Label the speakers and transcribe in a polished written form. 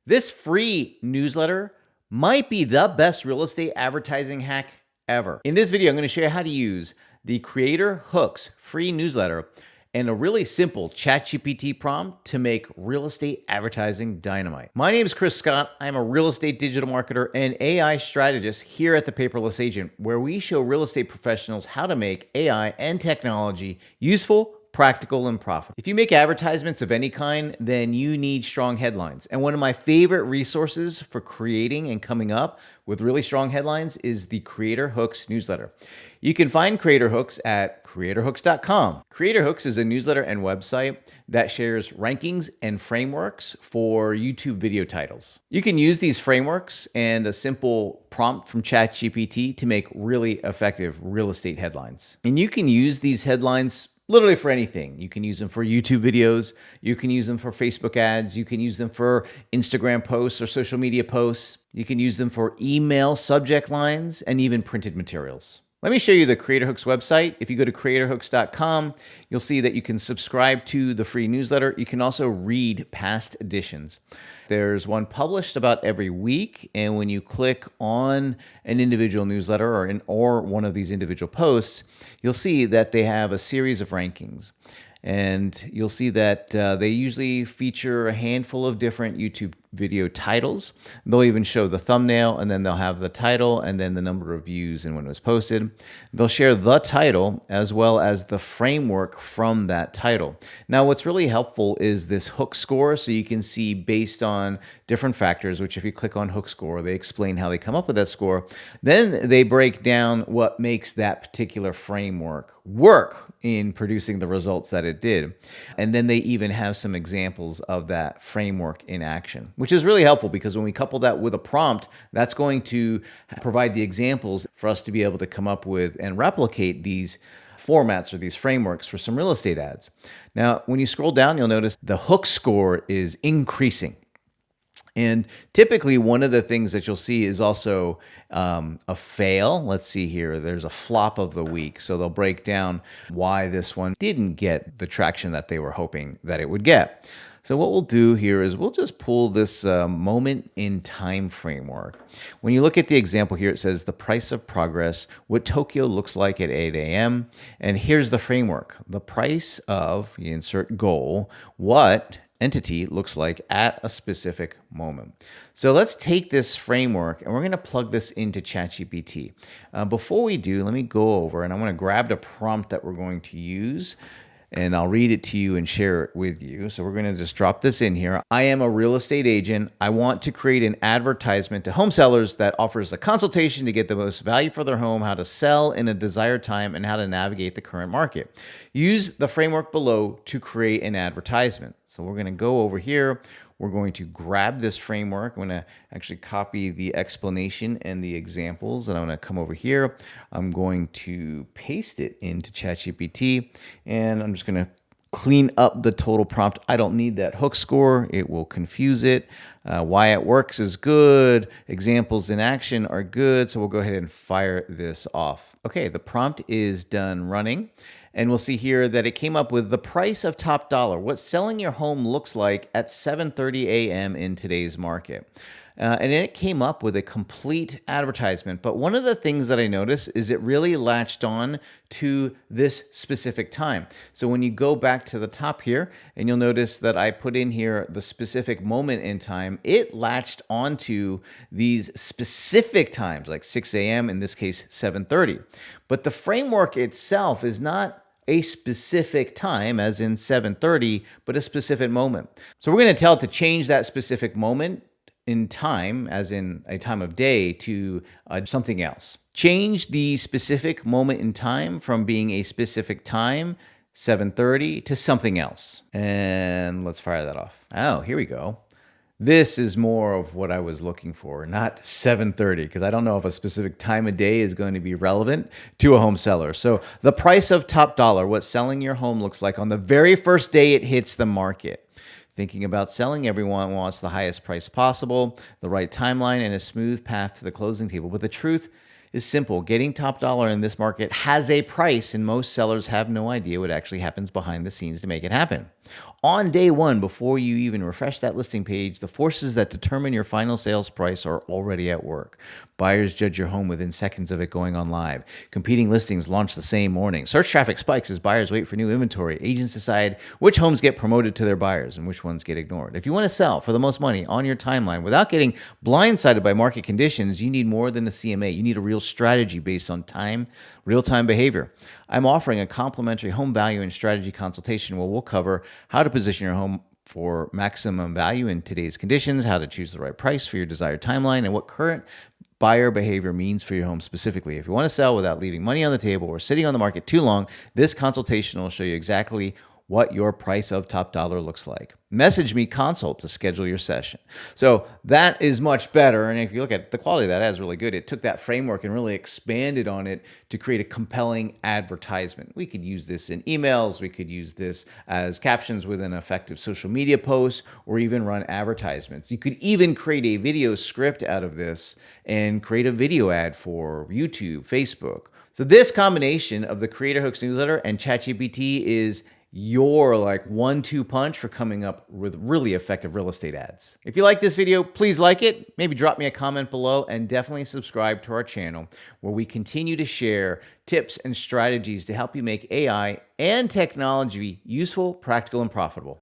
Speaker 1: This free newsletter might be the best real estate advertising hack ever. In this video, I'm going to show you how to use the Creator Hooks free newsletter and a really simple ChatGPT prompt to make real estate advertising dynamite. My name is Chris Scott. I'm a real estate digital marketer and AI strategist here at the Paperless Agent, where we show real estate professionals how to make AI and technology useful, practical, and profitable. If you make advertisements of any kind, then you need strong headlines. And one of my favorite resources for creating and coming up with really strong headlines is the Creator Hooks newsletter. You can find Creator Hooks at creatorhooks.com. Creator Hooks is a newsletter and website that shares rankings and frameworks for YouTube video titles. You can use these frameworks and a simple prompt from ChatGPT to make really effective real estate headlines. And you can use these headlines literally for anything. You can use them for YouTube videos. You can use them for Facebook ads. You can use them for Instagram posts or social media posts. You can use them for email subject lines and even printed materials. Let me show you the Creator Hooks website. If you go to creatorhooks.com, you'll see that you can subscribe to the free newsletter. You can also read past editions. There's one published about every week, and when you click on an individual newsletter or one of these individual posts, you'll see that they have a series of rankings. And you'll see that they usually feature a handful of different YouTube video titles. They'll even show the thumbnail, and then they'll have the title and then the number of views and when it was posted. They'll share the title as well as the framework from that title. Now, what's really helpful is this hook score, so you can see based on different factors, which if you click on hook score, they explain how they come up with that score. Then they break down what makes that particular framework work in producing the results that it did. And then they even have some examples of that framework in action, which is really helpful because when we couple that with a prompt, that's going to provide the examples for us to be able to come up with and replicate these formats or these frameworks for some real estate ads. Now, when you scroll down, you'll notice the hook score is increasing. And typically, one of the things that you'll see is also a fail. Let's see here. There's a flop of the week. So they'll break down why this one didn't get the traction that they were hoping that it would get. So what we'll do here is we'll just pull this moment in time framework. When you look at the example here, it says the price of progress, what Tokyo looks like at 8 a.m. And here's the framework. The price of, you insert goal, what entity looks like at a specific moment. So let's take this framework and we're going to plug this into ChatGPT. Before we do, let me go over and I'm going to grab the prompt that we're going to use and I'll read it to you and share it with you. So we're going to just drop this in here. I am a real estate agent. I want to create an advertisement to home sellers that offers a consultation to get the most value for their home, how to sell in a desired time, and how to navigate the current market. Use the framework below to create an advertisement. So we're going to go over here. We're going to grab this framework. I'm going to actually copy the explanation and the examples, and I'm going to come over here. I'm going to paste it into ChatGPT, and I'm just going to clean up the total prompt. I don't need that hook score. It will confuse it. Why it works is good. Examples in action are good. So we'll go ahead and fire this off. Okay, the prompt is done running. And we'll see here that it came up with the price of top dollar, what selling your home looks like at 7:30 a.m. in today's market. And it came up with a complete advertisement. But one of the things that I noticed is it really latched on to this specific time. So when you go back to the top here, and you'll notice that I put in here the specific moment in time, it latched onto these specific times, like 6 a.m., in this case, 7:30. But the framework itself is not a specific time, as in 7:30, but a specific moment. So we're going to tell it to change that specific moment in time, as in a time of day, to something else. Change the specific moment in time from being a specific time, 7:30, to something else. And let's fire that off. Oh, here we go. This is more of what I was looking for, not 7:30, because I don't know if a specific time of day is going to be relevant to a home seller. So the price of top dollar, what selling your home looks like on the very first day it hits the market. Thinking about selling, everyone wants the highest price possible, the right timeline, and a smooth path to the closing table. But the truth is simple. Getting top dollar in this market has a price, and most sellers have no idea what actually happens behind the scenes to make it happen. On day one, before you even refresh that listing page, the forces that determine your final sales price are already at work. Buyers judge your home within seconds of it going on live. Competing listings launch the same morning. Search traffic spikes as buyers wait for new inventory. Agents decide which homes get promoted to their buyers and which ones get ignored. If you want to sell for the most money on your timeline without getting blindsided by market conditions, you need more than a CMA. You need a real strategy based on real-time behavior. I'm offering a complimentary home value and strategy consultation where we'll cover how to position your home for maximum value in today's conditions, how to choose the right price for your desired timeline, and what current buyer behavior means for your home specifically. If you want to sell without leaving money on the table or sitting on the market too long, this consultation will show you exactly what your price of top dollar looks like. Message me consult to schedule your session. So that is much better. And if you look at the quality of that, is really good. It took that framework and really expanded on it to create a compelling advertisement. We could use this in emails. We could use this as captions within effective social media posts, or even run advertisements. You could even create a video script out of this and create a video ad for YouTube, Facebook. So this combination of the Creator Hooks newsletter and ChatGPT is your like 1-2 punch for coming up with really effective real estate ads. If you like this video, please like it, maybe drop me a comment below, and definitely subscribe to our channel where we continue to share tips and strategies to help you make AI and technology useful, practical, and profitable.